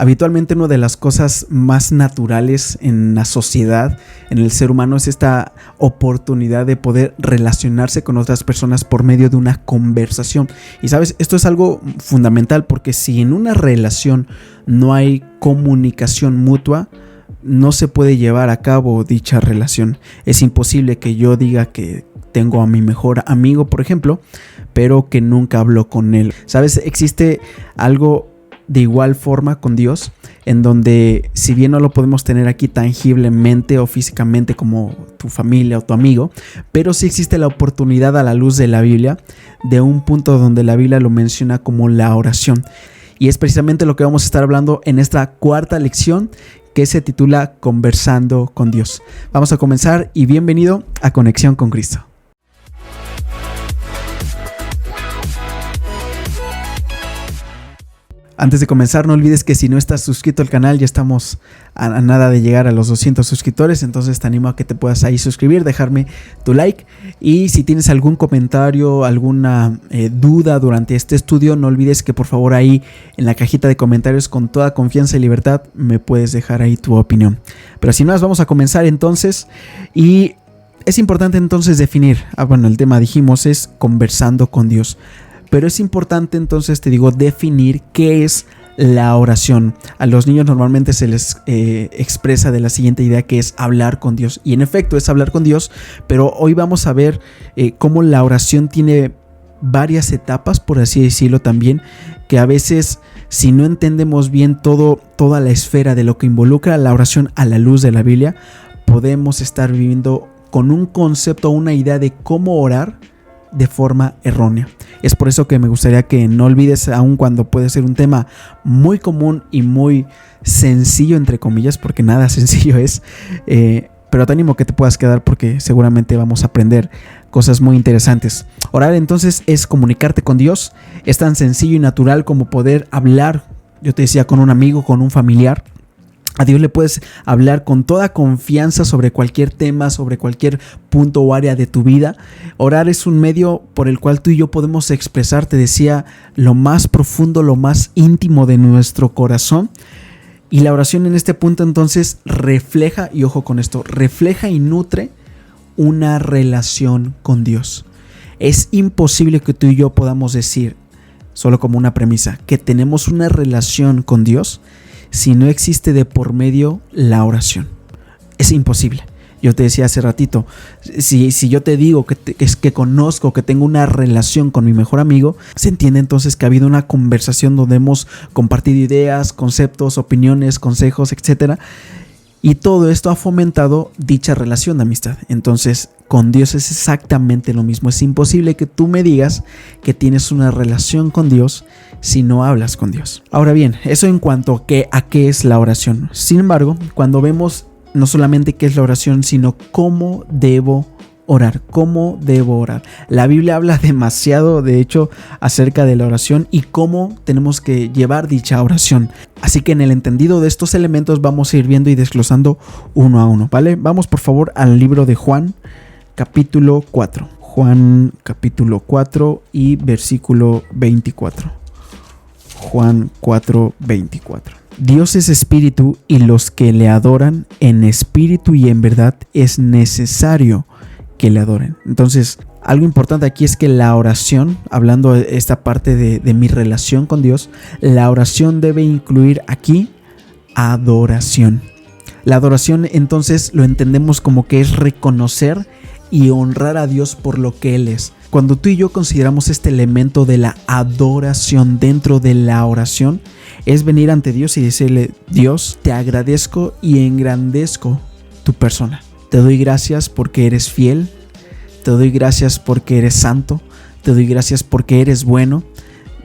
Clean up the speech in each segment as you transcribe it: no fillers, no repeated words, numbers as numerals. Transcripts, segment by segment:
Habitualmente una de las cosas más naturales en la sociedad, en el ser humano, es esta oportunidad de poder relacionarse con otras personas por medio de una conversación. Y sabes, esto es algo fundamental porque si en una relación no hay comunicación mutua, no se puede llevar a cabo dicha relación. Es imposible que yo diga que tengo a mi mejor amigo, por ejemplo, pero que nunca hablo con él. ¿Sabes? Existe algo de igual forma con Dios, en donde si bien no lo podemos tener aquí tangiblemente o físicamente como tu familia o tu amigo, pero sí existe la oportunidad a la luz de la Biblia, de un punto donde la Biblia lo menciona como la oración. Y es precisamente lo que vamos a estar hablando en esta cuarta lección, que se titula Conversando con Dios. Vamos a comenzar y bienvenido a Conexión con Cristo. Antes de comenzar, no olvides que si no estás suscrito al canal, ya estamos a nada de llegar a los 200 suscriptores, entonces te animo a que te puedas ahí suscribir, dejarme tu like, y si tienes algún comentario, alguna duda durante este estudio, no olvides que por favor ahí en la cajita de comentarios, con toda confianza y libertad, me puedes dejar ahí tu opinión. Pero sin más, vamos a comenzar entonces, y es importante entonces definir, el tema dijimos es conversando con Dios. Pero es importante entonces, te digo, definir qué es la oración. A los niños normalmente se les expresa de la siguiente idea, que es hablar con Dios. Y en efecto es hablar con Dios, pero hoy vamos a ver cómo la oración tiene varias etapas, por así decirlo también, que a veces si no entendemos bien toda la esfera de lo que involucra la oración a la luz de la Biblia, podemos estar viviendo con un concepto, una idea de cómo orar de forma errónea. Es por eso que me gustaría que no olvides, aun cuando puede ser un tema muy común y muy sencillo, entre comillas, porque nada sencillo es, pero te animo a que te puedas quedar porque seguramente vamos a aprender cosas muy interesantes. Orar entonces es comunicarte con Dios. Es tan sencillo y natural como poder hablar, yo te decía, con un amigo, con un familiar. A Dios le puedes hablar con toda confianza sobre cualquier tema, sobre cualquier punto o área de tu vida. Orar es un medio por el cual tú y yo podemos expresar, te decía, lo más profundo, lo más íntimo de nuestro corazón. Y la oración en este punto entonces refleja, y ojo con esto, refleja y nutre una relación con Dios. Es imposible que tú y yo podamos decir, solo como una premisa, que tenemos una relación con Dios si no existe de por medio la oración. Es imposible. Yo te decía hace ratito, si yo te digo que conozco, que tengo una relación con mi mejor amigo, se entiende entonces que ha habido una conversación donde hemos compartido ideas, conceptos, opiniones, consejos, etc. Y todo esto ha fomentado dicha relación de amistad. Entonces, con Dios es exactamente lo mismo. Es imposible que tú me digas que tienes una relación con Dios si no hablas con Dios. Ahora bien, eso en cuanto a qué es la oración. Sin embargo, cuando vemos no solamente qué es la oración, sino cómo debo orar, cómo debo orar. La Biblia habla demasiado, de hecho, acerca de la oración y cómo tenemos que llevar dicha oración. Así que en el entendido de estos elementos vamos a ir viendo y desglosando uno a uno, ¿vale? Vamos por favor al libro de Juan, capítulo 4. Juan, capítulo 4 y versículo 24. Juan 4, 24. Dios es espíritu y los que le adoran en espíritu y en verdad es necesario que le adoren. Entonces, algo importante aquí es que la oración, hablando de esta parte de mi relación con Dios, la oración debe incluir aquí adoración. La adoración entonces lo entendemos como que es reconocer y honrar a Dios por lo que Él es. Cuando tú y yo consideramos este elemento de la adoración dentro de la oración, es venir ante Dios y decirle: Dios, te agradezco y engrandezco tu persona. Te doy gracias porque eres fiel, te doy gracias porque eres santo, te doy gracias porque eres bueno.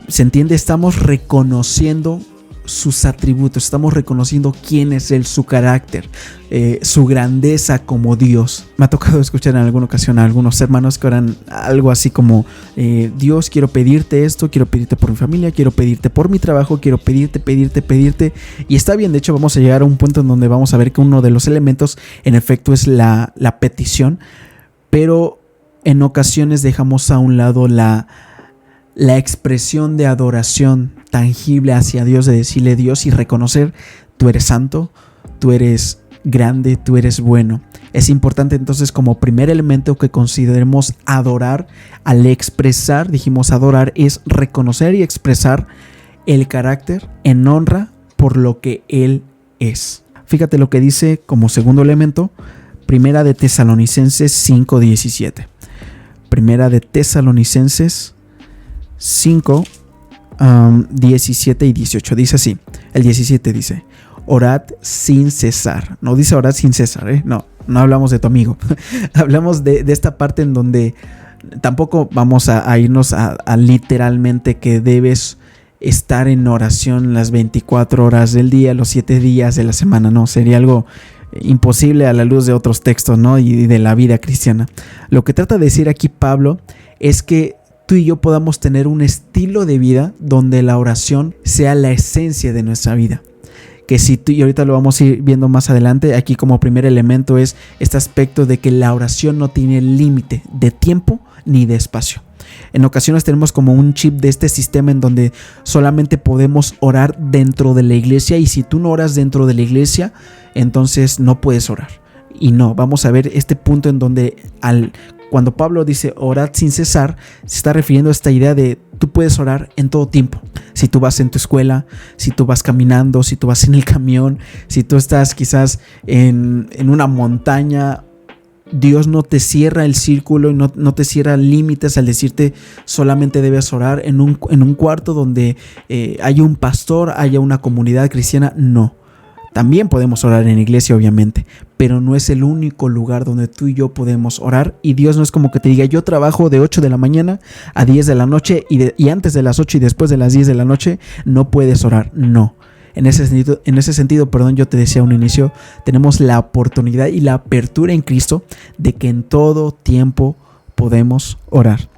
¿Se entiende? Estamos reconociendo sus atributos, estamos reconociendo quién es Él, su carácter, su grandeza como Dios. Me ha tocado escuchar en alguna ocasión a algunos hermanos que oran algo así como: Dios, quiero pedirte esto, quiero pedirte por mi familia, quiero pedirte por mi trabajo, quiero pedirte. Y está bien, de hecho vamos a llegar a un punto en donde vamos a ver que uno de los elementos en efecto es la petición, pero en ocasiones dejamos a un lado la expresión de adoración tangible hacia Dios, de decirle Dios y reconocer: tú eres santo, tú eres grande, tú eres bueno. Es importante entonces, como primer elemento, que consideremos adorar. Al expresar, dijimos, adorar es reconocer y expresar el carácter en honra por lo que Él es. Fíjate lo que dice como segundo elemento, Primera de Tesalonicenses 5:17. Primera de Tesalonicenses 5, 17 y 18. Dice así, el 17 dice: orad sin cesar. No dice orad sin cesar, no hablamos de tu amigo. Hablamos de esta parte en donde tampoco vamos a irnos a literalmente que debes estar en oración las 24 horas del día, los 7 días de la semana. No, sería algo imposible a la luz de otros textos, ¿no? Y de la vida cristiana. Lo que trata de decir aquí Pablo es que tú y yo podamos tener un estilo de vida donde la oración sea la esencia de nuestra vida. Que si tú, y ahorita lo vamos a ir viendo más adelante, aquí como primer elemento es este aspecto de que la oración no tiene límite de tiempo ni de espacio. En ocasiones tenemos como un chip de este sistema en donde solamente podemos orar dentro de la iglesia, y si tú no oras dentro de la iglesia, entonces no puedes orar. Y no, vamos a ver este punto en donde cuando Pablo dice orad sin cesar, se está refiriendo a esta idea de tú puedes orar en todo tiempo. Si tú vas en tu escuela, si tú vas caminando, si tú vas en el camión, si tú estás quizás en una montaña, Dios no te cierra el círculo y no te cierra límites al decirte solamente debes orar en un cuarto donde haya un pastor, haya una comunidad cristiana. No. También podemos orar en iglesia, obviamente, pero no es el único lugar donde tú y yo podemos orar. Y Dios no es como que te diga: yo trabajo de 8 de la mañana a 10 de la noche y antes de las 8 y después de las 10 de la noche no puedes orar. No. En ese sentido, yo te decía a un inicio, tenemos la oportunidad y la apertura en Cristo de que en todo tiempo podemos orar.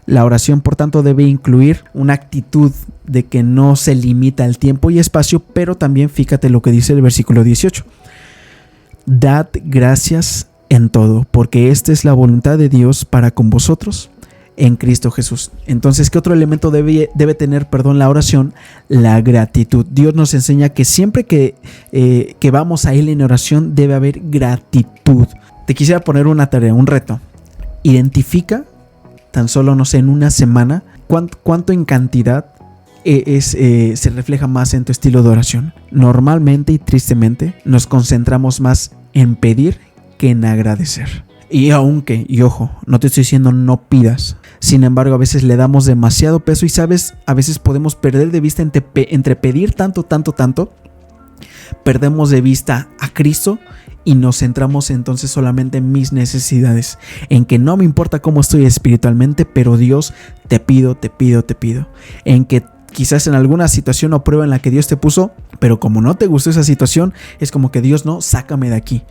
La oración, por tanto, debe incluir una actitud de que no se limita al tiempo y espacio, pero también fíjate lo que dice el versículo 18. Dad gracias en todo, porque esta es la voluntad de Dios para con vosotros en Cristo Jesús. Entonces, ¿qué otro elemento debe tener, la oración? La gratitud. Dios nos enseña que siempre que vamos a Él en oración debe haber gratitud. Te quisiera poner una tarea, un reto. Identifica tan solo, en una semana, cuánto en cantidad se refleja más en tu estilo de oración. Normalmente y tristemente nos concentramos más en pedir que en agradecer. Y ojo, no te estoy diciendo no pidas. Sin embargo, a veces le damos demasiado peso y, ¿sabes? A veces podemos perder de vista entre pedir tanto, perdemos de vista a Cristo y nos centramos entonces solamente en mis necesidades, en que no me importa cómo estoy espiritualmente, pero Dios, te pido. En que quizás en alguna situación o prueba en la que Dios te puso, pero como no te gustó esa situación, es como que Dios, no, sácame de aquí.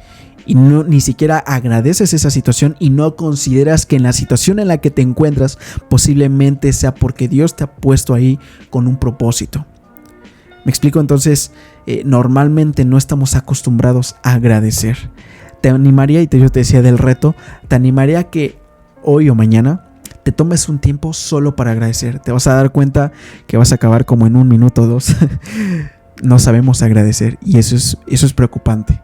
Y ni siquiera agradeces esa situación y no consideras que en la situación en la que te encuentras posiblemente sea porque Dios te ha puesto ahí con un propósito. ¿Me explico? Entonces, normalmente no estamos acostumbrados a agradecer. Te animaría, y yo te decía del reto, te animaría a que hoy o mañana te tomes un tiempo solo para agradecer. Te vas a dar cuenta que vas a acabar como en 1 minuto o 2. No sabemos agradecer y eso es preocupante.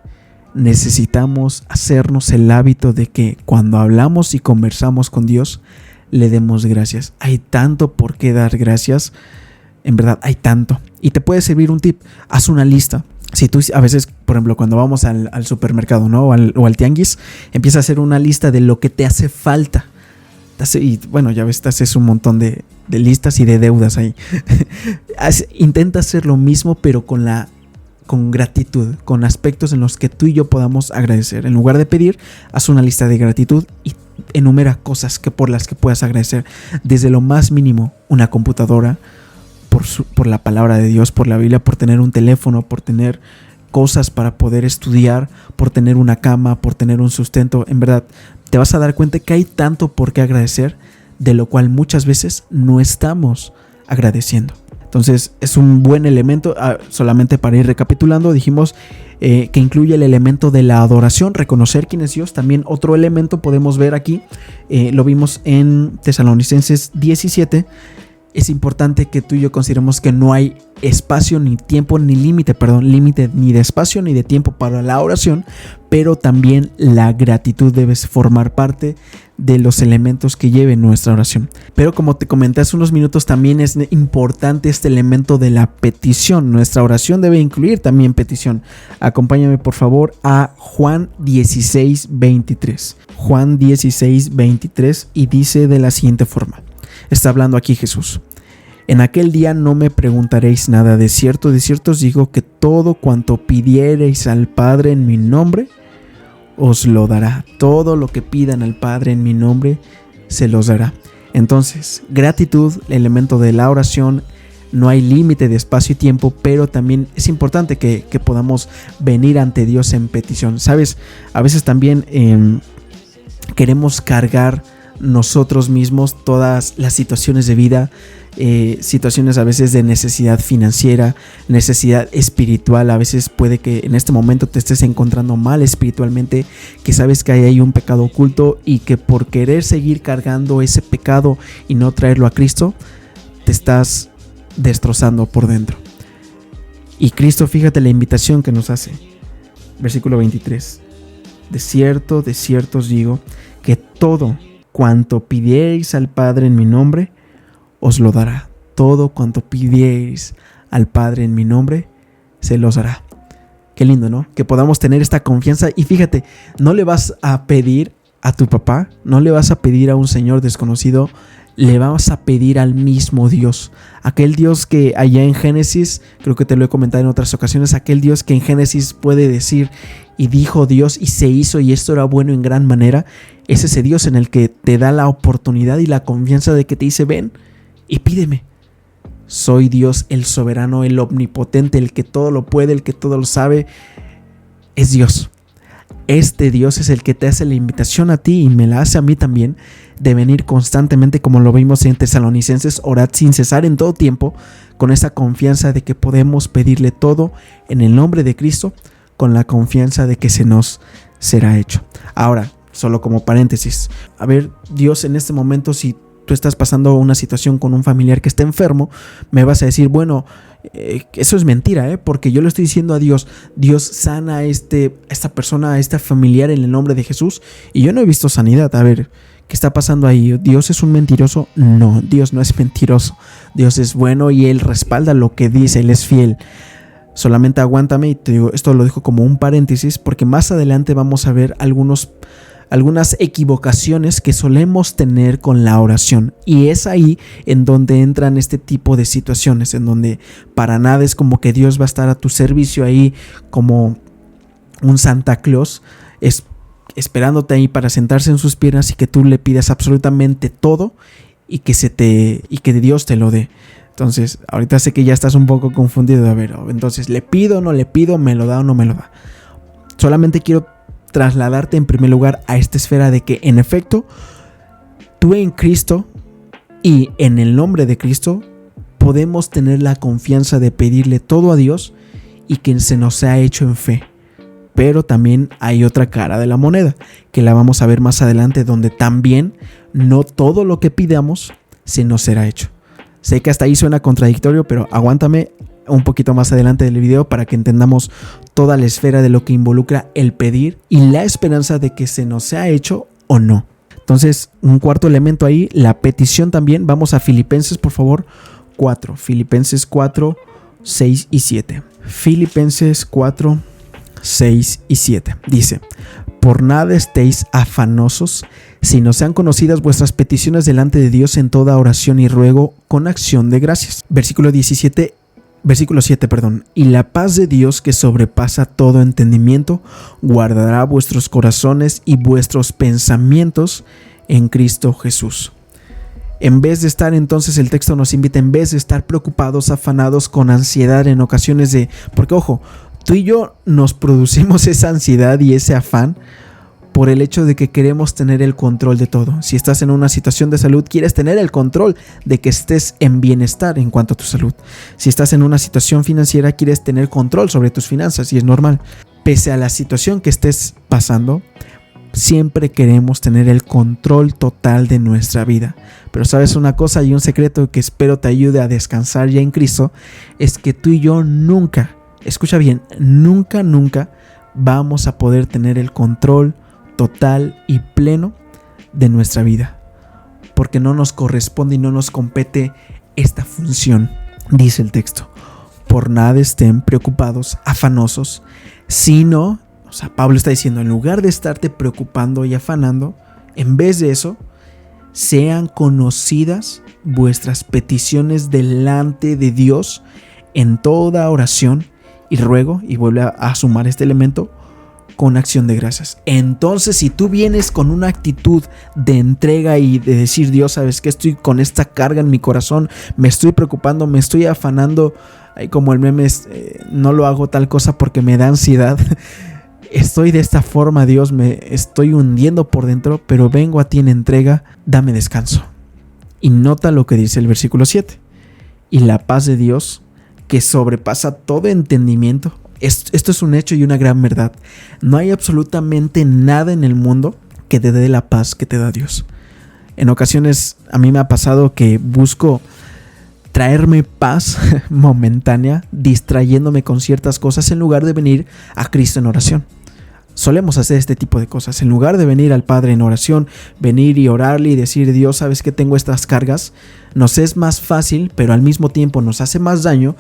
Necesitamos hacernos el hábito de que cuando hablamos y conversamos con Dios, le demos gracias. Hay tanto por qué dar gracias. En verdad, hay tanto. Y te puede servir un tip. Haz una lista. Si tú a veces, por ejemplo, cuando vamos al supermercado, ¿no? o al tianguis, empieza a hacer una lista de lo que te hace falta. Y bueno, ya ves, te haces un montón de listas y de deudas ahí. Intenta hacer lo mismo, pero con gratitud, con aspectos en los que tú y yo podamos agradecer. En lugar de pedir, haz una lista de gratitud y enumera cosas por las que puedas agradecer. Desde lo más mínimo, una computadora, por la palabra de Dios, por la Biblia, por tener un teléfono, por tener cosas para poder estudiar, por tener una cama, por tener un sustento. En verdad, te vas a dar cuenta que hay tanto por qué agradecer, de lo cual muchas veces no estamos agradeciendo. Entonces es un buen elemento. Solamente para ir recapitulando, dijimos que incluye el elemento de la adoración, reconocer quién es Dios. También otro elemento podemos ver aquí, lo vimos en Tesalonicenses 17, es importante que tú y yo consideremos que no hay espacio ni tiempo ni límite ni de espacio ni de tiempo para la oración, pero también la gratitud debe formar parte de los elementos que lleven nuestra oración. Pero como te comenté hace unos minutos, también es importante este elemento de la petición. Nuestra oración debe incluir también petición. Acompáñame por favor a Juan 16:23. Juan 16:23 y dice de la siguiente forma. Está hablando aquí Jesús. En aquel día no me preguntaréis nada. De cierto os digo que todo cuanto pidiereis al Padre en mi nombre, os lo dará. Todo lo que pidan al Padre en mi nombre, se los dará. Entonces, gratitud, el elemento de la oración. No hay límite de espacio y tiempo, pero también es importante que podamos venir ante Dios en petición. ¿Sabes? A veces también queremos cargar nosotros mismos todas las situaciones de vida, situaciones a veces de necesidad financiera, necesidad espiritual. A veces puede que en este momento te estés encontrando mal espiritualmente, que sabes que hay un pecado oculto y que por querer seguir cargando ese pecado y no traerlo a Cristo, te estás destrozando por dentro. Y Cristo, fíjate la invitación que nos hace. Versículo 23. De cierto os digo que todo cuanto pidiereis al Padre en mi nombre, os lo dará. Todo cuanto pidiereis al Padre en mi nombre, se los dará. Qué lindo, ¿no? Que podamos tener esta confianza. Y fíjate, no le vas a pedir a tu papá, no le vas a pedir a un señor desconocido, le vas a pedir al mismo Dios. Aquel Dios que allá en Génesis, creo que te lo he comentado en otras ocasiones, aquel Dios que en Génesis puede decir, y dijo Dios y se hizo y esto era bueno en gran manera. Es ese Dios en el que te da la oportunidad y la confianza de que te dice, ven y pídeme. Soy Dios, el soberano, el omnipotente, el que todo lo puede, el que todo lo sabe. Es Dios. Este Dios es el que te hace la invitación a ti y me la hace a mí también, de venir constantemente, como lo vimos en Tesalonicenses, orad sin cesar en todo tiempo, con esa confianza de que podemos pedirle todo en el nombre de Cristo, con la confianza de que se nos será hecho. Ahora, solo como paréntesis, a ver, Dios, en este momento, si tú estás pasando una situación con un familiar que está enfermo, me vas a decir, bueno, eso es mentira, porque yo le estoy diciendo a Dios, Dios sana a esta persona, a este familiar en el nombre de Jesús, y yo no he visto sanidad. A ver, ¿qué está pasando ahí? ¿Dios es un mentiroso? No, Dios no es mentiroso. Dios es bueno y Él respalda lo que dice, Él es fiel. Solamente aguántame y te digo, esto lo dejo como un paréntesis, porque más adelante vamos a ver algunas equivocaciones que solemos tener con la oración, y es ahí en donde entran este tipo de situaciones, en donde para nada es como que Dios va a estar a tu servicio ahí como un Santa Claus, esperándote ahí para sentarse en sus piernas y que tú le pidas absolutamente todo y que Dios te lo dé. Entonces, ahorita sé que ya estás un poco confundido. A ver, entonces, ¿le pido o no le pido? ¿Me lo da o no me lo da? Solamente quiero trasladarte en primer lugar a esta esfera de que en efecto tú en Cristo y en el nombre de Cristo podemos tener la confianza de pedirle todo a Dios y que se nos ha hecho en fe. Pero también hay otra cara de la moneda que la vamos a ver más adelante, donde también no todo lo que pidamos se nos será hecho. Sé que hasta ahí suena contradictorio, pero aguántame un poquito más adelante del video para que entendamos toda la esfera de lo que involucra el pedir y la esperanza de que se nos sea hecho o no. Entonces, un cuarto elemento ahí, la petición también. Vamos a Filipenses, por favor, 4. Filipenses 4, 6 y 7. Filipenses 4, 6 y 7. Dice: por nada estéis afanosos, sino sean conocidas vuestras peticiones delante de Dios en toda oración y ruego con acción de gracias. Versículo 7, y la paz de Dios, que sobrepasa todo entendimiento, guardará vuestros corazones y vuestros pensamientos en Cristo Jesús. En vez de estar, entonces el texto nos invita, en vez de estar preocupados, afanados, con ansiedad en ocasiones porque ojo, tú y yo nos producimos esa ansiedad y ese afán por el hecho de que queremos tener el control de todo. Si estás en una situación de salud, quieres tener el control de que estés en bienestar en cuanto a tu salud. Si estás en una situación financiera, quieres tener control sobre tus finanzas, y es normal. Pese a la situación que estés pasando, siempre queremos tener el control total de nuestra vida. Pero sabes una cosa y un secreto que espero te ayude a descansar ya en Cristo, es que tú y yo nunca, escucha bien, nunca vamos a poder tener el control total y pleno de nuestra vida, porque no nos corresponde y no nos compete esta función. Dice el texto: por nada estén preocupados, afanosos, sino, o sea, Pablo está diciendo, en lugar de estarte preocupando y afanando, en vez de eso, sean conocidas vuestras peticiones delante de Dios en toda oración y ruego, y vuelve a sumar este elemento, con acción de gracias. Entonces, si tú vienes con una actitud de entrega y de decir: Dios, sabes que estoy con esta carga en mi corazón, me estoy preocupando, me estoy afanando, como el meme no lo hago tal cosa porque me da ansiedad. Estoy de esta forma, Dios, me estoy hundiendo por dentro, pero vengo a ti en entrega, dame descanso. Y nota lo que dice el versículo 7. Y la paz de Dios, que sobrepasa todo entendimiento. Esto es un hecho y una gran verdad. No hay absolutamente nada en el mundo que te dé la paz que te da Dios. En ocasiones a mí me ha pasado que busco traerme paz momentánea, distrayéndome con ciertas cosas en lugar de venir a Cristo en oración. Solemos hacer este tipo de cosas. En lugar de venir al Padre en oración, venir y orarle y decir: Dios, sabes que tengo estas cargas, nos es más fácil, pero al mismo tiempo nos hace más daño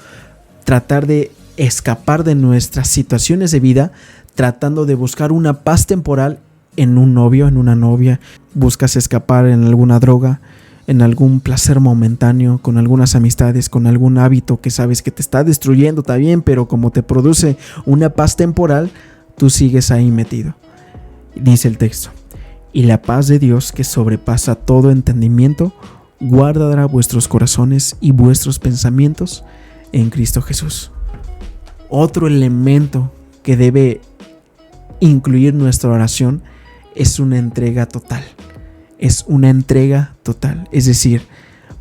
tratar de escapar de nuestras situaciones de vida, tratando de buscar una paz temporal en un novio, en una novia. Buscas escapar en alguna droga, en algún placer momentáneo, con algunas amistades, con algún hábito que sabes que te está destruyendo, está bien, pero como te produce una paz temporal, tú sigues ahí metido. Dice el texto: y la paz de Dios, que sobrepasa todo entendimiento, guardará vuestros corazones y vuestros pensamientos en Cristo Jesús. Otro elemento que debe incluir nuestra oración es una entrega total. Es una entrega total. Es decir,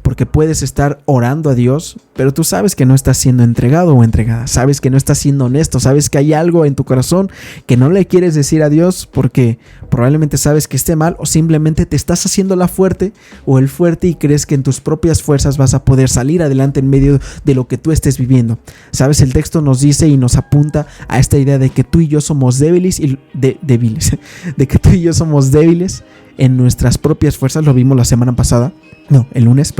porque puedes estar orando a Dios, pero tú sabes que no estás siendo entregado o entregada. Sabes que no estás siendo honesto. Sabes que hay algo en tu corazón que no le quieres decir a Dios porque probablemente sabes que esté mal, o simplemente te estás haciendo la fuerte o el fuerte y crees que en tus propias fuerzas vas a poder salir adelante en medio de lo que tú estés viviendo. Sabes, el texto nos dice y nos apunta a esta idea de que tú y yo somos débiles de que tú y yo somos débiles en nuestras propias fuerzas. Lo vimos el lunes.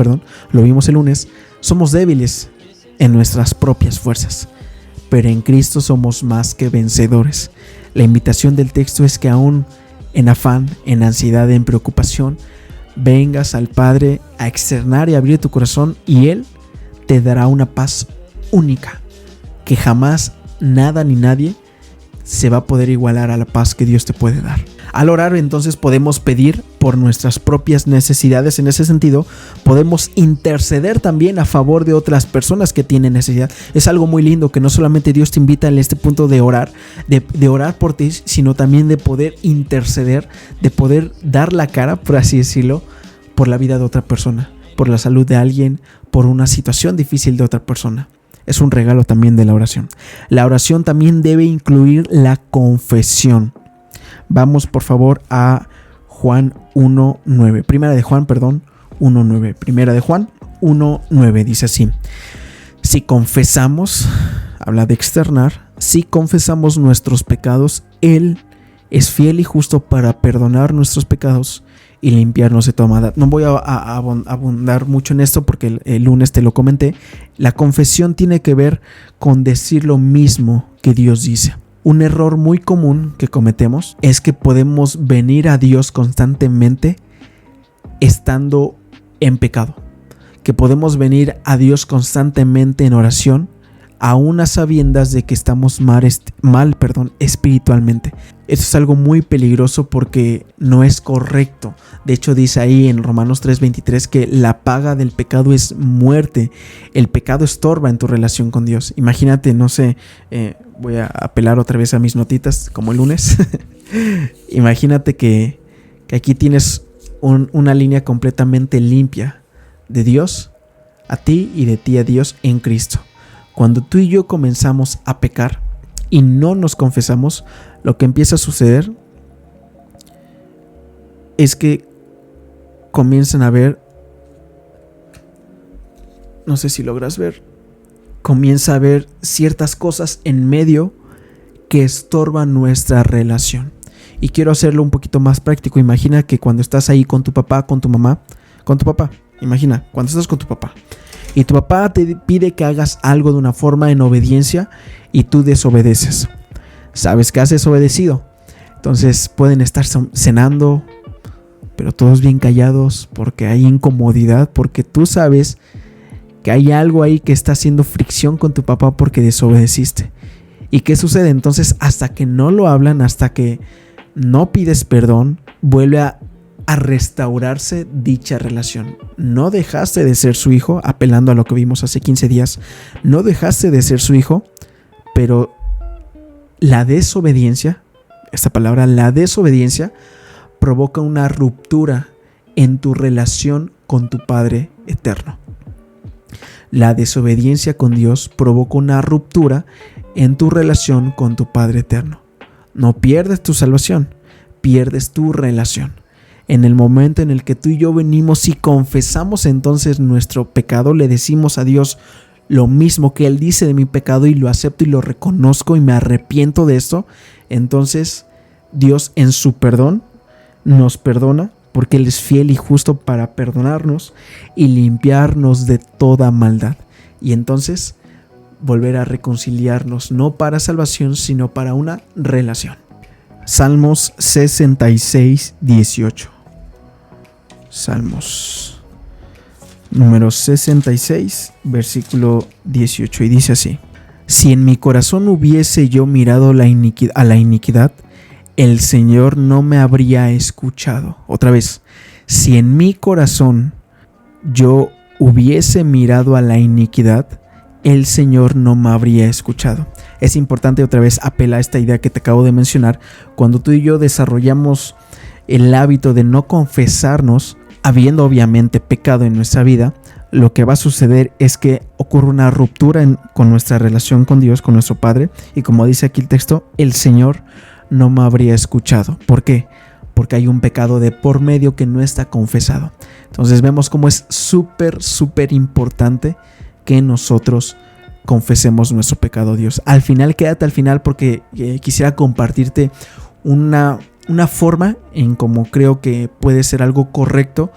Lo vimos el lunes. Somos débiles en nuestras propias fuerzas, pero en Cristo somos más que vencedores. La invitación del texto es que aún en afán, en ansiedad, en preocupación, vengas al Padre a externar y abrir tu corazón, y Él te dará una paz única que jamás nada ni nadie se va a poder igualar a la paz que Dios te puede dar. Al orar, entonces, podemos pedir por nuestras propias necesidades. En ese sentido, podemos interceder también a favor de otras personas que tienen necesidad. Es algo muy lindo que no solamente Dios te invita en este punto de orar, de orar por ti, sino también de poder interceder, de poder dar la cara, por así decirlo, por la vida de otra persona, por la salud de alguien, por una situación difícil de otra persona. Es un regalo también de la oración. La oración también debe incluir la confesión. Vamos por favor a Juan 1:9. Primera de Juan 1:9. Primera de Juan 1:9 dice así: si confesamos, habla de externar, si confesamos nuestros pecados, Él es fiel y justo para perdonar nuestros pecados y limpiarnos de toda maldad. No voy a abundar mucho en esto porque el lunes te lo comenté. La confesión tiene que ver con decir lo mismo que Dios dice. Un error muy común que cometemos es que podemos venir a Dios constantemente estando en pecado. Que podemos venir a Dios constantemente en oración, aún a sabiendas de que estamos mal espiritualmente. Eso es algo muy peligroso porque no es correcto. De hecho, dice ahí en Romanos 3:23 que la paga del pecado es muerte. El pecado estorba en tu relación con Dios. Imagínate, no sé, voy a apelar otra vez a mis notitas como el lunes. Imagínate que aquí tienes una línea completamente limpia de Dios a ti y de ti a Dios en Cristo. Cuando tú y yo comenzamos a pecar y no nos confesamos, lo que empieza a suceder es que comienzan a ver, no sé si logras ver, comienza a ver ciertas cosas en medio que estorban nuestra relación. Y quiero hacerlo un poquito más práctico. Imagina que cuando estás ahí con tu papá, con tu mamá, con tu papá, imagina, cuando estás con tu papá y tu papá te pide que hagas algo de una forma en obediencia y tú desobedeces. Sabes que has desobedecido. Entonces pueden estar cenando, pero todos bien callados porque hay incomodidad, porque tú sabes que hay algo ahí que está haciendo fricción con tu papá porque desobedeciste. ¿Y qué sucede? Entonces, hasta que no lo hablan, hasta que no pides perdón, vuelve a restaurarse dicha relación. No dejaste de ser su hijo, apelando a lo que vimos hace 15 días. No dejaste de ser su hijo, pero la desobediencia, esta palabra, la desobediencia, provoca una ruptura en tu relación con tu Padre eterno. La desobediencia con Dios provoca una ruptura en tu relación con tu Padre eterno. No pierdes tu salvación, pierdes tu relación. En el momento en el que tú y yo venimos y confesamos entonces nuestro pecado, le decimos a Dios lo mismo que Él dice de mi pecado y lo acepto y lo reconozco y me arrepiento de esto, entonces Dios en su perdón nos perdona, porque Él es fiel y justo para perdonarnos y limpiarnos de toda maldad. Y entonces volver a reconciliarnos, no para salvación, sino para una relación. Salmos 66, 18. Salmos número 66, versículo 18. Y dice así: si en mi corazón hubiese yo mirado a la iniquidad, el Señor no me habría escuchado. Otra vez, si en mi corazón yo hubiese mirado a la iniquidad, el Señor no me habría escuchado. Es importante otra vez apelar a esta idea que te acabo de mencionar. Cuando tú y yo desarrollamos el hábito de no confesarnos, habiendo obviamente pecado en nuestra vida, lo que va a suceder es que ocurre una ruptura con nuestra relación con Dios, con nuestro Padre. Y como dice aquí el texto, el Señor no me habría escuchado. ¿Por qué? Porque hay un pecado de por medio que no está confesado. Entonces vemos cómo es súper importante que nosotros confesemos nuestro pecado a Dios. Al final, quédate al final porque quisiera compartirte una forma en cómo creo que puede ser algo correcto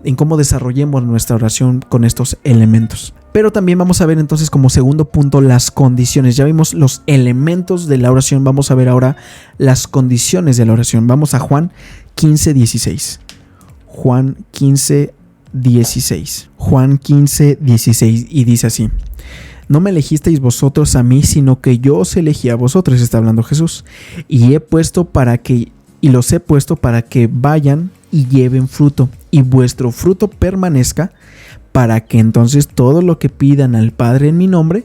en cómo desarrollemos nuestra oración con estos elementos. Pero también vamos a ver entonces como segundo punto las condiciones. Ya vimos los elementos de la oración, vamos a ver ahora las condiciones de la oración. Vamos a Juan 15:16. Juan 15:16. Juan 15:16 y dice así: no me elegisteis vosotros a mí, sino que yo os elegí a vosotros, está hablando Jesús, y los he puesto para que vayan y lleven fruto, y vuestro fruto permanezca, para que entonces todo lo que pidan al Padre en mi nombre,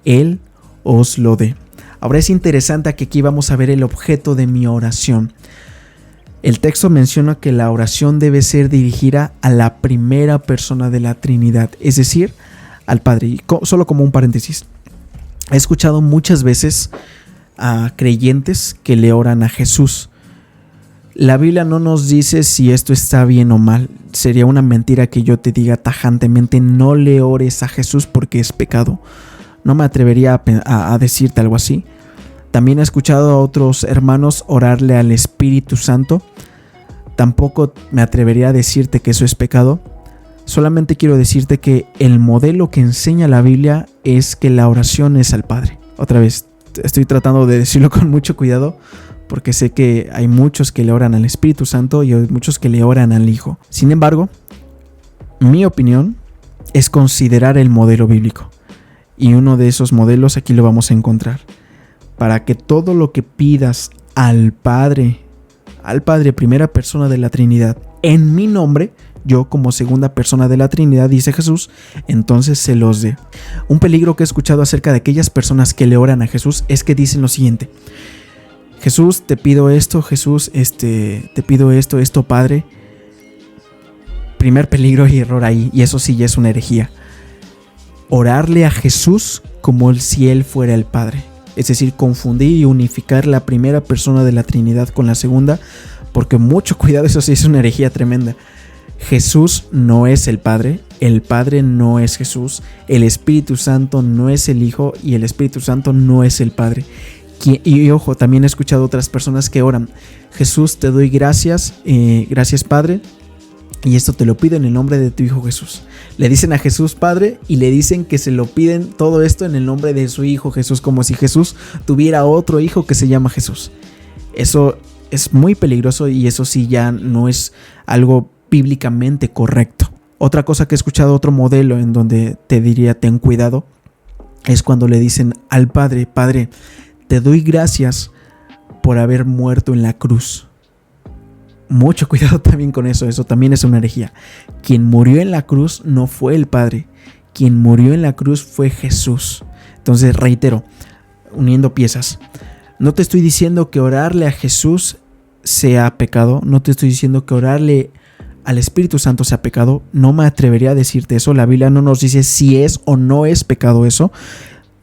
Él os lo dé. Ahora es interesante que aquí vamos a ver el objeto de mi oración. El texto menciona que la oración debe ser dirigida a la primera persona de la Trinidad, es decir, al Padre. Y solo como un paréntesis, he escuchado muchas veces a creyentes que le oran a Jesús. La Biblia no nos dice si esto está bien o mal. Sería una mentira que yo te diga tajantemente no le ores a Jesús porque es pecado. No me atrevería a decirte algo así. También he escuchado a otros hermanos orarle al Espíritu Santo. Tampoco me atrevería a decirte que eso es pecado. Solamente quiero decirte que el modelo que enseña la Biblia es que la oración es al Padre. Otra vez, estoy tratando de decirlo con mucho cuidado, porque sé que hay muchos que le oran al Espíritu Santo y hay muchos que le oran al Hijo. Sin embargo, mi opinión es considerar el modelo bíblico. Y uno de esos modelos aquí lo vamos a encontrar. Para que todo lo que pidas al Padre, primera persona de la Trinidad, en mi nombre, yo como segunda persona de la Trinidad, dice Jesús, entonces se los dé. Un peligro que he escuchado acerca de aquellas personas que le oran a Jesús es que dicen lo siguiente: Jesús, te pido esto, Jesús, te pido esto, Padre. Primer peligro y error ahí, y eso sí ya es una herejía. Orarle a Jesús como si Él fuera el Padre. Es decir, confundir y unificar la primera persona de la Trinidad con la segunda, porque mucho cuidado, eso sí es una herejía tremenda. Jesús no es el Padre no es Jesús, el Espíritu Santo no es el Hijo y el Espíritu Santo no es el Padre. Y ojo, también he escuchado otras personas que oran: Jesús, te doy gracias, gracias Padre, y esto te lo pido en el nombre de tu Hijo Jesús. Le dicen a Jesús Padre y le dicen que se lo piden todo esto en el nombre de su Hijo Jesús, como si Jesús tuviera otro hijo que se llama Jesús. Eso es muy peligroso y eso sí ya no es algo bíblicamente correcto. Otra cosa que he escuchado, otro modelo en donde te diría ten cuidado, es cuando le dicen al Padre: Padre, te doy gracias por haber muerto en la cruz. Mucho cuidado también con eso también es una herejía. Quien murió en la cruz no fue el Padre, quien murió en la cruz fue Jesús. Entonces reitero, uniendo piezas, no te estoy diciendo que orarle a Jesús sea pecado, no te estoy diciendo que orarle al Espíritu Santo sea pecado, no me atrevería a decirte eso. La Biblia no nos dice si es o no es pecado eso.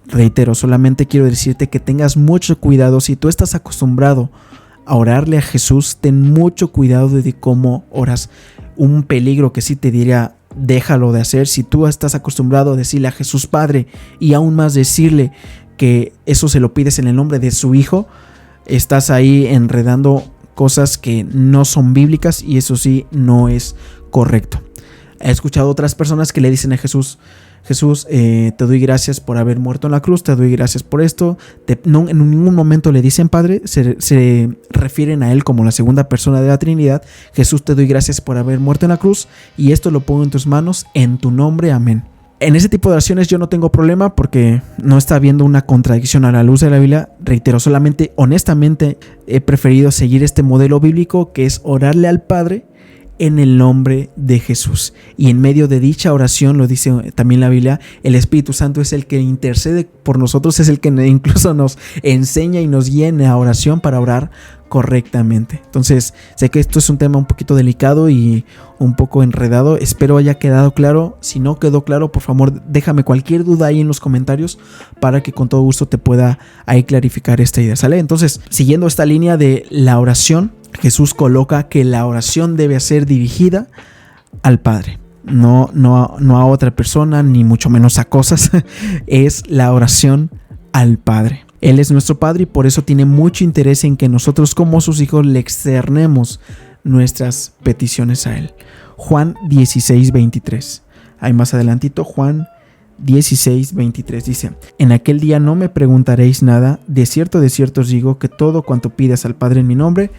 Reitero, solamente quiero decirte que tengas mucho cuidado. Si tú estás acostumbrado a orarle a Jesús, ten mucho cuidado de cómo oras. Un peligro que sí te diría, déjalo de hacer. Si tú estás acostumbrado a decirle a Jesús Padre y aún más decirle que eso se lo pides en el nombre de su Hijo, estás ahí enredando cosas que no son bíblicas y eso sí no es correcto. He escuchado otras personas que le dicen a Jesús: Jesús, te doy gracias por haber muerto en la cruz, te doy gracias por esto. No, en ningún momento le dicen Padre, se refieren a Él como la segunda persona de la Trinidad. Jesús, te doy gracias por haber muerto en la cruz y esto lo pongo en tus manos, en tu nombre, amén. En ese tipo de oraciones yo no tengo problema porque no está habiendo una contradicción a la luz de la Biblia. Reitero, solamente honestamente he preferido seguir este modelo bíblico, que es orarle al Padre en el nombre de Jesús. Y en medio de dicha oración, lo dice también la Biblia, el Espíritu Santo es el que intercede por nosotros, es el que incluso nos enseña y nos guía en la oración para orar correctamente. Entonces, sé que esto es un tema un poquito delicado y un poco enredado. Espero haya quedado claro. Si no quedó claro, por favor, déjame cualquier duda ahí en los comentarios para que con todo gusto te pueda ahí clarificar esta idea, ¿sale? Entonces, siguiendo esta línea de la oración, Jesús coloca que la oración debe ser dirigida al Padre, no a otra persona, ni mucho menos a cosas. Es la oración al Padre. Él es nuestro Padre y por eso tiene mucho interés en que nosotros como sus hijos le externemos nuestras peticiones a Él. Juan 16:23. Ahí más adelantito, Juan 16:23 dice: en aquel día no me preguntaréis nada, de cierto os digo que todo cuanto pidas al Padre en mi nombre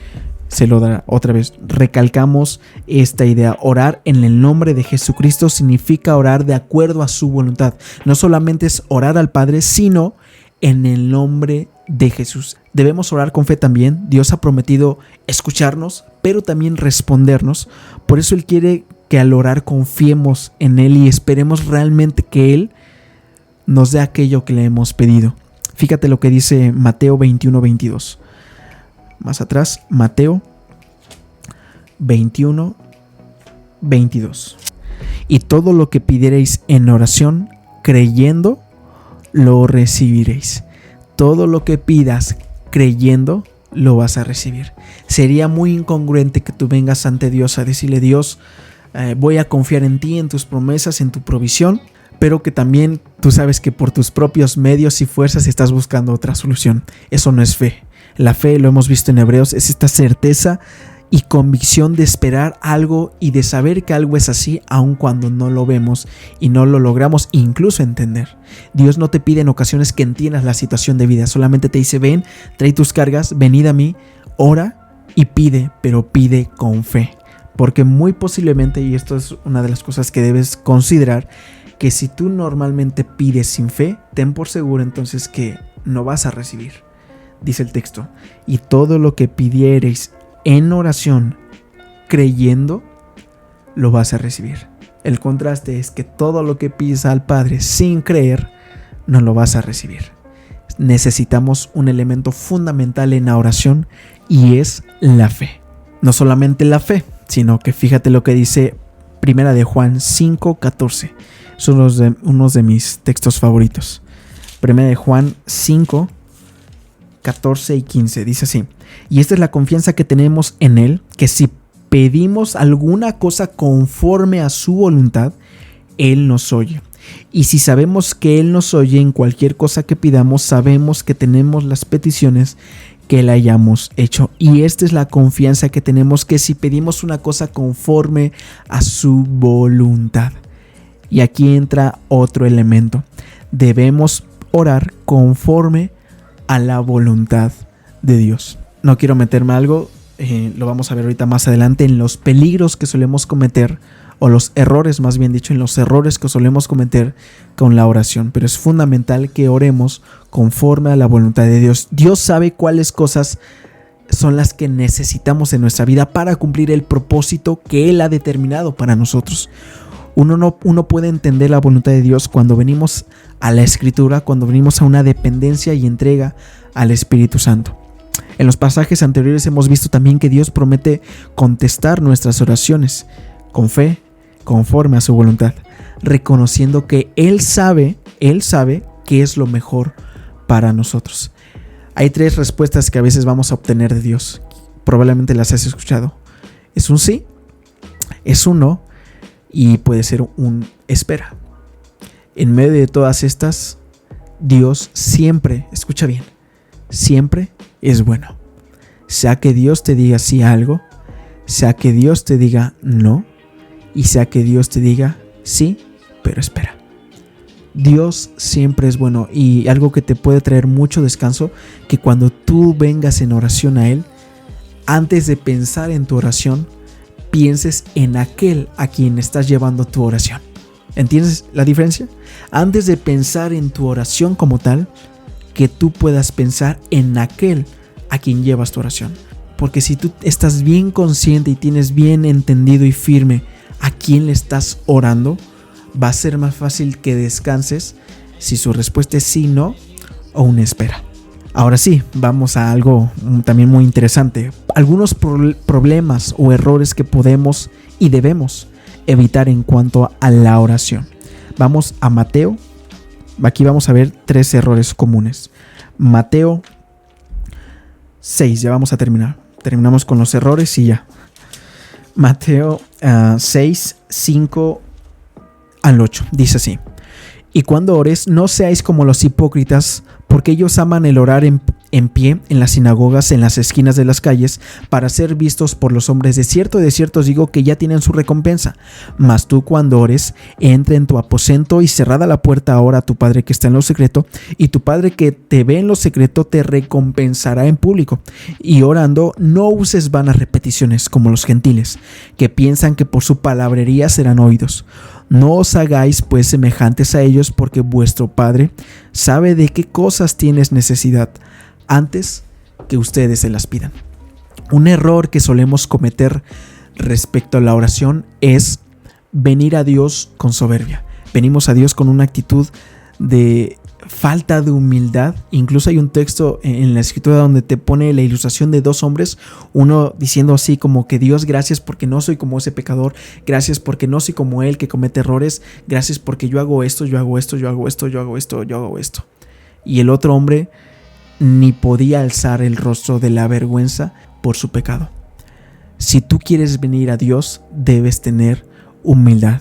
se lo dará. Otra vez recalcamos esta idea: orar en el nombre de Jesucristo significa orar de acuerdo a su voluntad. No solamente es orar al Padre, sino en el nombre de Jesús. Debemos orar con fe también. Dios ha prometido escucharnos, pero también respondernos. Por eso Él quiere que al orar confiemos en Él y esperemos realmente que Él nos dé aquello que le hemos pedido. Fíjate lo que dice Mateo 21:22. Más atrás, Mateo 21:22. Y todo lo que pidiereis en oración, creyendo, lo recibiréis. Todo lo que pidas creyendo, lo vas a recibir. Sería muy incongruente que tú vengas ante Dios a decirle: Dios, voy a confiar en ti, en tus promesas, en tu provisión, pero que también tú sabes que por tus propios medios y fuerzas estás buscando otra solución. Eso no es fe. La fe, lo hemos visto en Hebreos, es esta certeza y convicción de esperar algo y de saber que algo es así aun cuando no lo vemos y no lo logramos incluso entender. Dios no te pide en ocasiones que entiendas la situación de vida, solamente te dice: ven, trae tus cargas, venid a mí, ora y pide, pero pide con fe. Porque muy posiblemente, y esto es una de las cosas que debes considerar, que si tú normalmente pides sin fe, ten por seguro entonces que no vas a recibir. Dice el texto: y todo lo que pidiereis en oración, creyendo, lo vas a recibir. El contraste es que todo lo que pides al Padre sin creer, no lo vas a recibir. Necesitamos un elemento fundamental en la oración y es la fe. No solamente la fe, sino que fíjate lo que dice Primera de Juan 5:14. Son unos de mis textos favoritos. Primera de Juan 5:14 14 y 15. Dice así: y esta es la confianza que tenemos en Él, que si pedimos alguna cosa conforme a su voluntad, Él nos oye. Y si sabemos que Él nos oye en cualquier cosa que pidamos, sabemos que tenemos las peticiones que le hayamos hecho. Y esta es la confianza que tenemos, que si pedimos una cosa conforme a su voluntad. Y aquí entra otro elemento. Debemos orar conforme a la voluntad de Dios. No quiero meterme a algo, lo vamos a ver ahorita más adelante, en los peligros que solemos cometer, o los errores, más bien dicho, en los errores que solemos cometer con la oración. Pero es fundamental que oremos conforme a la voluntad de Dios. Dios sabe cuáles cosas son las que necesitamos en nuestra vida para cumplir el propósito que Él ha determinado para nosotros. Uno puede entender la voluntad de Dios cuando venimos a la Escritura, cuando venimos a una dependencia y entrega al Espíritu Santo. En los pasajes anteriores hemos visto también que Dios promete contestar nuestras oraciones con fe, conforme a su voluntad, reconociendo que Él sabe qué es lo mejor para nosotros. Hay 3 respuestas que a veces vamos a obtener de Dios. Probablemente las has escuchado. Es un sí, es un no, y puede ser un espera. En medio de todas estas, Dios siempre, escucha bien, siempre es bueno. Sea que Dios te diga sí a algo, sea que Dios te diga no, y sea que Dios te diga sí, pero espera. Dios siempre es bueno, y algo que te puede traer mucho descanso, que cuando tú vengas en oración a Él, antes de pensar en tu oración, pienses en aquel a quien estás llevando tu oración. ¿Entiendes la diferencia? Antes de pensar en tu oración como tal, que tú puedas pensar en aquel a quien llevas tu oración. Porque si tú estás bien consciente y tienes bien entendido y firme a quién le estás orando, va a ser más fácil que descanses si su respuesta es sí, no o una espera. Ahora sí, vamos a algo también muy interesante. Algunos problemas o errores que podemos y debemos evitar en cuanto a la oración. Vamos a Mateo. Aquí vamos a ver 3 errores comunes. Mateo 6, ya vamos a terminar. Terminamos con los errores y ya. Mateo 6, 5 al 8. Dice así: y cuando ores, no seáis como los hipócritas, porque ellos aman el orar en pie en las sinagogas, en las esquinas de las calles, para ser vistos por los hombres. De cierto os digo que ya tienen su recompensa. Mas tú, cuando ores, entra en tu aposento y cerrada la puerta, ora a tu Padre que está en lo secreto, y tu Padre que te ve en lo secreto te recompensará en público. Y orando, no uses vanas repeticiones como los gentiles, que piensan que por su palabrería serán oídos. No os hagáis pues semejantes a ellos, porque vuestro Padre sabe de qué cosas tienes necesidad antes que ustedes se las pidan. Un error que solemos cometer respecto a la oración es venir a Dios con soberbia. Venimos a Dios con una actitud de falta de humildad. Incluso hay un texto en la Escritura donde te pone la ilustración de 2 hombres, uno diciendo así como que: Dios, gracias porque no soy como ese pecador, gracias porque no soy como él que comete errores, gracias porque yo hago esto, yo hago esto, yo hago esto, yo hago esto, yo hago esto. Y el otro hombre ni podía alzar el rostro de la vergüenza por su pecado. Si tú quieres venir a Dios, debes tener humildad.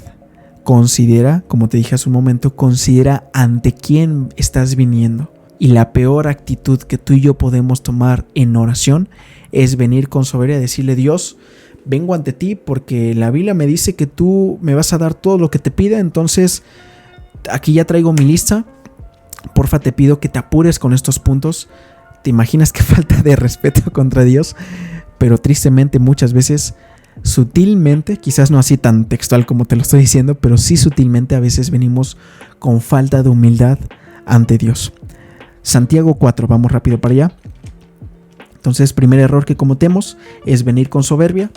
Considera, como te dije hace un momento, considera ante quién estás viniendo. Y la peor actitud que tú y yo podemos tomar en oración es venir con soberbia y decirle: Dios, vengo ante ti porque la Biblia me dice que tú me vas a dar todo lo que te pida, entonces aquí ya traigo mi lista. Porfa, te pido que te apures con estos puntos. ¿Te imaginas qué falta de respeto contra Dios? Pero tristemente muchas veces, sutilmente, quizás no así tan textual como te lo estoy diciendo, pero sí sutilmente a veces venimos con falta de humildad ante Dios. Santiago 4, vamos rápido para allá. Entonces, primer error que cometemos es venir con soberbia.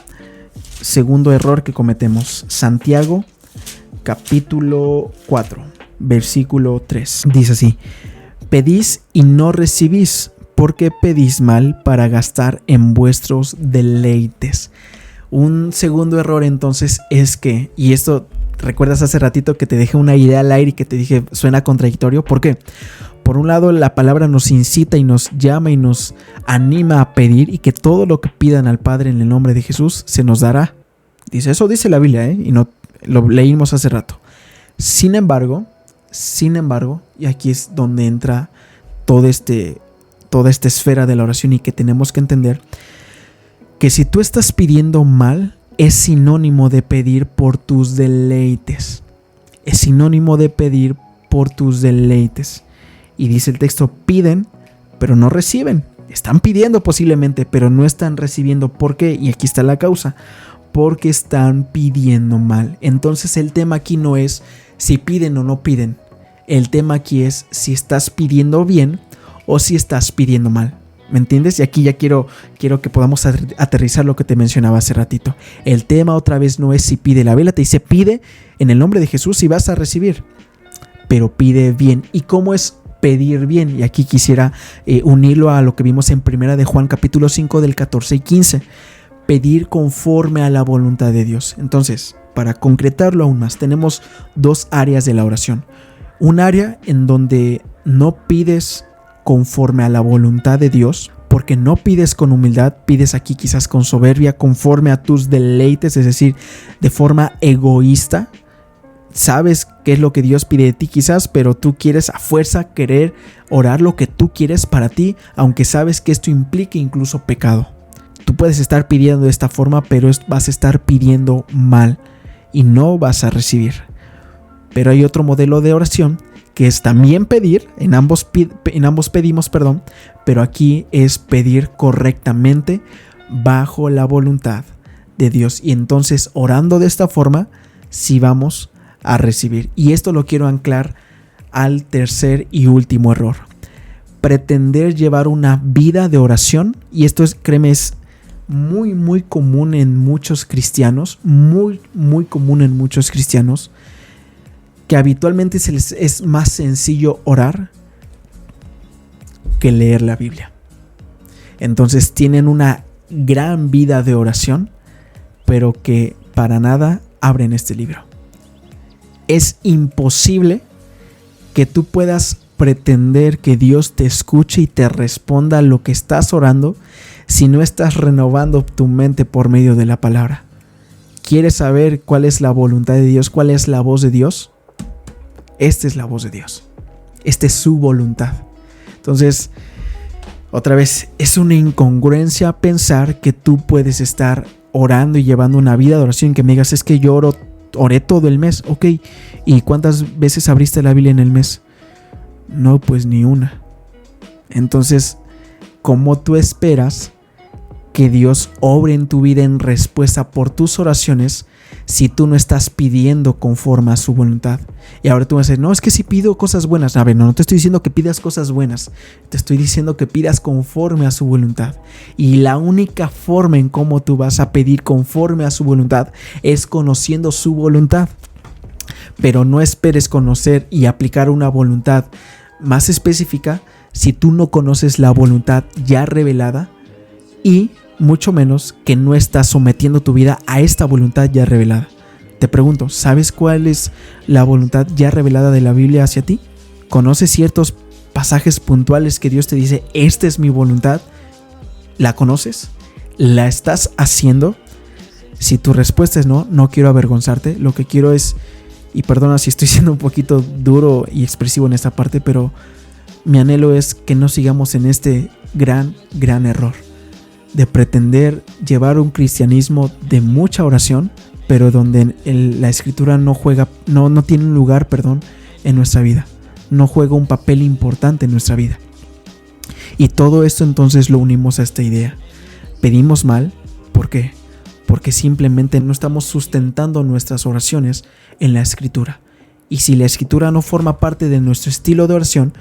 Segundo error que cometemos, Santiago capítulo 4, versículo 3. Dice así: pedís y no recibís, porque pedís mal para gastar en vuestros deleites. Un segundo error entonces es que, y esto ¿Recuerdas hace ratito que te dejé una idea al aire y que te dije suena contradictorio? ¿Por qué? Por un lado, la palabra nos incita y nos llama y nos anima a pedir y que todo lo que pidan al Padre en el nombre de Jesús se nos dará. Eso dice la Biblia, y no lo leímos hace rato. Sin embargo, y aquí es donde entra toda esta esfera de la oración y que tenemos que entender que si tú estás pidiendo mal, es sinónimo de pedir por tus deleites. Es sinónimo de pedir por tus deleites. Y dice el texto, piden, pero no reciben. Están pidiendo posiblemente, pero no están recibiendo. ¿Por qué? Y aquí está la causa. Porque están pidiendo mal. Entonces el tema aquí no es si piden o no piden. El tema aquí es si estás pidiendo bien o si estás pidiendo mal. ¿Me entiendes? Y aquí ya quiero que podamos aterrizar lo que te mencionaba hace ratito. El tema otra vez no es si pide. La Biblia te dice pide en el nombre de Jesús y vas a recibir. Pero pide bien. ¿Y cómo es pedir bien? Y aquí quisiera unirlo a lo que vimos en 1 de Juan capítulo 5 del 14 y 15. Pedir conforme a la voluntad de Dios. Entonces, para concretarlo aún más, tenemos dos áreas de la oración. Un área en donde no pides conforme a la voluntad de Dios, porque no pides con humildad, pides aquí quizás con soberbia, conforme a tus deleites, es decir, de forma egoísta. Sabes qué es lo que Dios pide de ti quizás, pero tú quieres a fuerza querer orar lo que tú quieres para ti, aunque sabes que esto implica incluso pecado. Tú puedes estar pidiendo de esta forma, pero vas a estar pidiendo mal y no vas a recibir. Pero hay otro modelo de oración que es también pedir, en ambos pedimos, pero aquí es pedir correctamente bajo la voluntad de Dios. Y entonces orando de esta forma, sí vamos a recibir. Y esto lo quiero anclar al tercer y último error. Pretender llevar una vida de oración, y esto es, créeme, es muy, muy común en muchos cristianos, muy, muy común en muchos cristianos, que habitualmente se les es más sencillo orar que leer la Biblia. Entonces tienen una gran vida de oración, pero que para nada abren este libro. Es imposible que tú puedas pretender que Dios te escuche y te responda a lo que estás orando si no estás renovando tu mente por medio de la palabra. ¿Quieres saber cuál es la voluntad de Dios? ¿Cuál es la voz de Dios? Esta es la voz de Dios. Esta es su voluntad. Entonces, otra vez, es una incongruencia pensar que tú puedes estar orando y llevando una vida de oración, que me digas, es que yo oré todo el mes. Ok, ¿y cuántas veces abriste la Biblia en el mes? No, pues ni una. Entonces, ¿cómo tú esperas que Dios obre en tu vida en respuesta por tus oraciones si tú no estás pidiendo conforme a su voluntad? Y ahora tú vas a decir, no, es que si pido cosas buenas. A ver, no te estoy diciendo que pidas cosas buenas, te estoy diciendo que pidas conforme a su voluntad. Y la única forma en cómo tú vas a pedir conforme a su voluntad es conociendo su voluntad. Pero no esperes conocer y aplicar una voluntad más específica si tú no conoces la voluntad ya revelada, y mucho menos que no estás sometiendo tu vida a esta voluntad ya revelada. Te pregunto, ¿sabes cuál es la voluntad ya revelada de la Biblia hacia ti? ¿Conoces ciertos pasajes puntuales que Dios te dice, esta es mi voluntad? ¿La conoces? ¿La estás haciendo? Si tu respuesta es no, no quiero avergonzarte. Lo que quiero es, y perdona si estoy siendo un poquito duro y expresivo en esta parte, pero mi anhelo es que no sigamos en este gran error de pretender llevar un cristianismo de mucha oración, pero donde la escritura no tiene un lugar, en nuestra vida, no juega un papel importante en nuestra vida. Y todo esto entonces lo unimos a esta idea. Pedimos mal, ¿por qué? Porque simplemente no estamos sustentando nuestras oraciones en la escritura. Y si la escritura no forma parte de nuestro estilo de oración,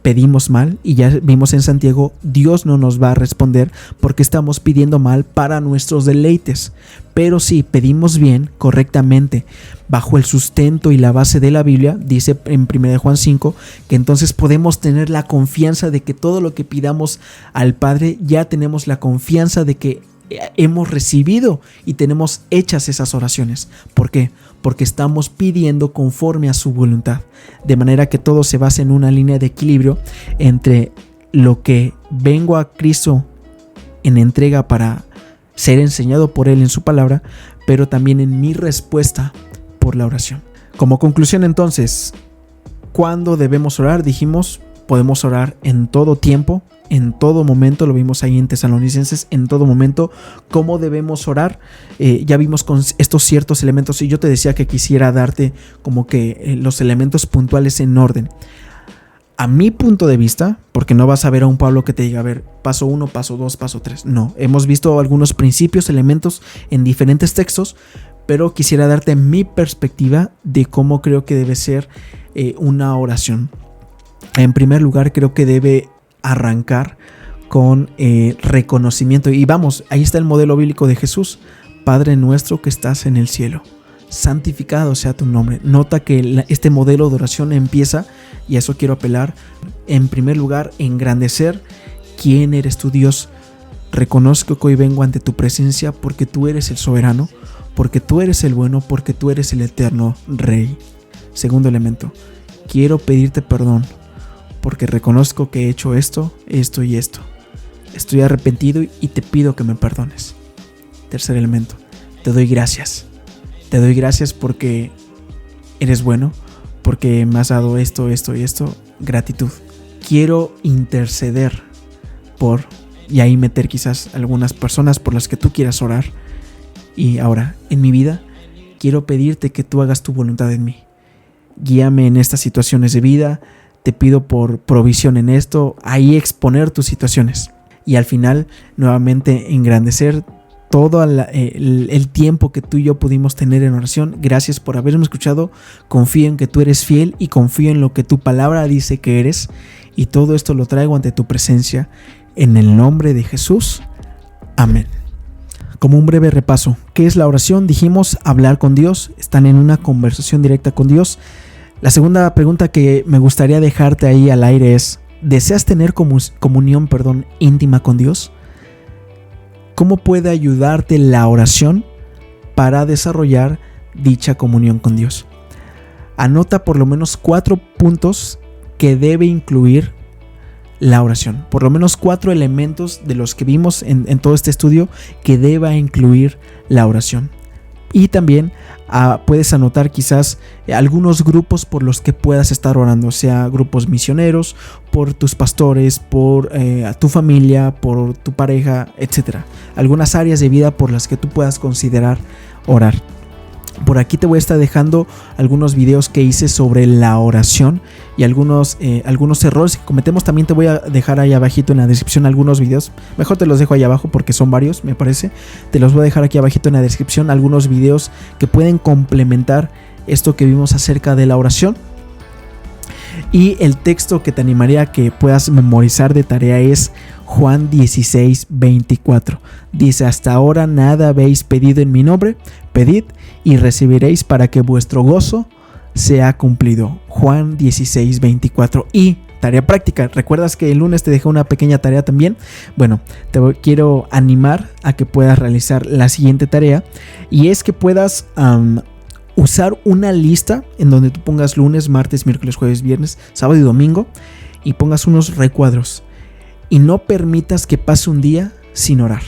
pedimos mal, y ya vimos en Santiago, Dios no nos va a responder porque estamos pidiendo mal para nuestros deleites. Pero si pedimos bien, correctamente, bajo el sustento y la base de la Biblia, dice en 1 Juan 5, que entonces podemos tener la confianza de que todo lo que pidamos al Padre, ya tenemos la confianza de que hemos recibido y tenemos hechas esas oraciones. ¿Por qué? Porque estamos pidiendo conforme a su voluntad, de manera que todo se basa en una línea de equilibrio entre lo que vengo a Cristo en entrega para ser enseñado por Él en su palabra, pero también en mi respuesta por la oración. Como conclusión entonces, ¿cuándo debemos orar? Dijimos, podemos orar en todo tiempo, en todo momento, lo vimos ahí en Tesalonicenses, en todo momento. ¿Cómo debemos orar? Ya vimos con estos ciertos elementos, y yo te decía que quisiera darte como que los elementos puntuales en orden. A mi punto de vista, porque no vas a ver a un Pablo que te diga, a ver, paso 1, paso 2, paso 3. No, hemos visto algunos principios, elementos en diferentes textos, pero quisiera darte mi perspectiva de cómo creo que debe ser una oración. En primer lugar, creo que debe arrancar con reconocimiento. Y vamos, ahí está el modelo bíblico de Jesús. Padre nuestro que estás en el cielo, santificado sea tu nombre. Nota que este modelo de oración empieza, y a eso quiero apelar, en primer lugar, engrandecer quién eres tu Dios. Reconozco que hoy vengo ante tu presencia porque tú eres el soberano, porque tú eres el bueno, porque tú eres el eterno Rey. Segundo elemento, quiero pedirte perdón porque reconozco que he hecho esto, esto y esto. Estoy arrepentido y te pido que me perdones. Tercer elemento, te doy gracias. Te doy gracias porque eres bueno, porque me has dado esto, esto y esto. Gratitud. Quiero interceder por, y ahí meter quizás algunas personas por las que tú quieras orar. Y ahora, en mi vida, quiero pedirte que tú hagas tu voluntad en mí. Guíame en estas situaciones de vida. Te pido por provisión en esto. Ahí exponer tus situaciones. Y al final, nuevamente, engrandecer todo el tiempo que tú y yo pudimos tener en oración. Gracias por haberme escuchado. Confío en que tú eres fiel y confío en lo que tu palabra dice que eres. Y todo esto lo traigo ante tu presencia. En el nombre de Jesús. Amén. Como un breve repaso, ¿qué es la oración? Dijimos hablar con Dios. Están en una conversación directa con Dios. La segunda pregunta que me gustaría dejarte ahí al aire es: ¿deseas tener comunión íntima con Dios? ¿Cómo puede ayudarte la oración para desarrollar dicha comunión con Dios? Anota por lo menos 4 puntos que debe incluir la oración. Por lo menos 4 elementos de los que vimos en todo este estudio que deba incluir la oración. Y también puedes anotar quizás algunos grupos por los que puedas estar orando, sea grupos misioneros, por tus pastores, por tu familia, por tu pareja, etc. Algunas áreas de vida por las que tú puedas considerar orar. Por aquí te voy a estar dejando algunos videos que hice sobre la oración y algunos errores que cometemos. También te voy a dejar ahí abajito en la descripción algunos videos. Mejor te los dejo ahí abajo porque son varios, me parece. Te los voy a dejar aquí abajito en la descripción algunos videos que pueden complementar esto que vimos acerca de la oración. Y el texto que te animaría a que puedas memorizar de tarea es Juan 16:24. Dice: hasta ahora nada habéis pedido en mi nombre, pedid y recibiréis para que vuestro gozo sea cumplido. Juan 16:24. Y tarea práctica. ¿Recuerdas que el lunes te dejé una pequeña tarea también? Bueno, quiero animar a que puedas realizar la siguiente tarea, y es que puedas usar una lista en donde tú pongas lunes, martes, miércoles, jueves, viernes, sábado y domingo, y pongas unos recuadros. Y no permitas que pase un día sin orar.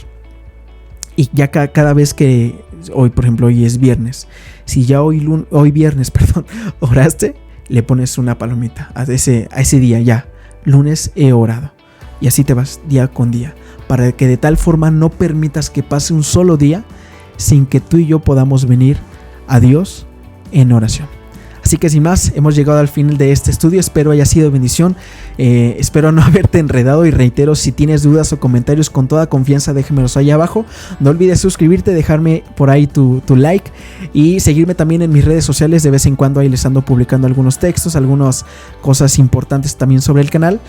Y ya cada vez que hoy, por ejemplo, hoy es viernes, si ya hoy viernes, oraste, le pones una palomita a ese día. Ya, lunes he orado. Y así te vas día con día, para que de tal forma no permitas que pase un solo día sin que tú y yo podamos venir a Dios en oración. Así que sin más, hemos llegado al final de este estudio. Espero haya sido bendición. Espero no haberte enredado, y reitero, si tienes dudas o comentarios, con toda confianza déjamelos ahí abajo. No olvides suscribirte, dejarme por ahí tu like y seguirme también en mis redes sociales. De vez en cuando ahí les ando publicando algunos textos, algunas cosas importantes también sobre el canal.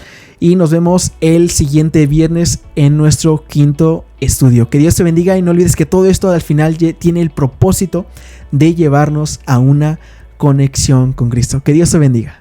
Y nos vemos el siguiente viernes en nuestro 5º estudio. Que Dios te bendiga, y no olvides que todo esto al final tiene el propósito de llevarnos a una conexión con Cristo. Que Dios te bendiga.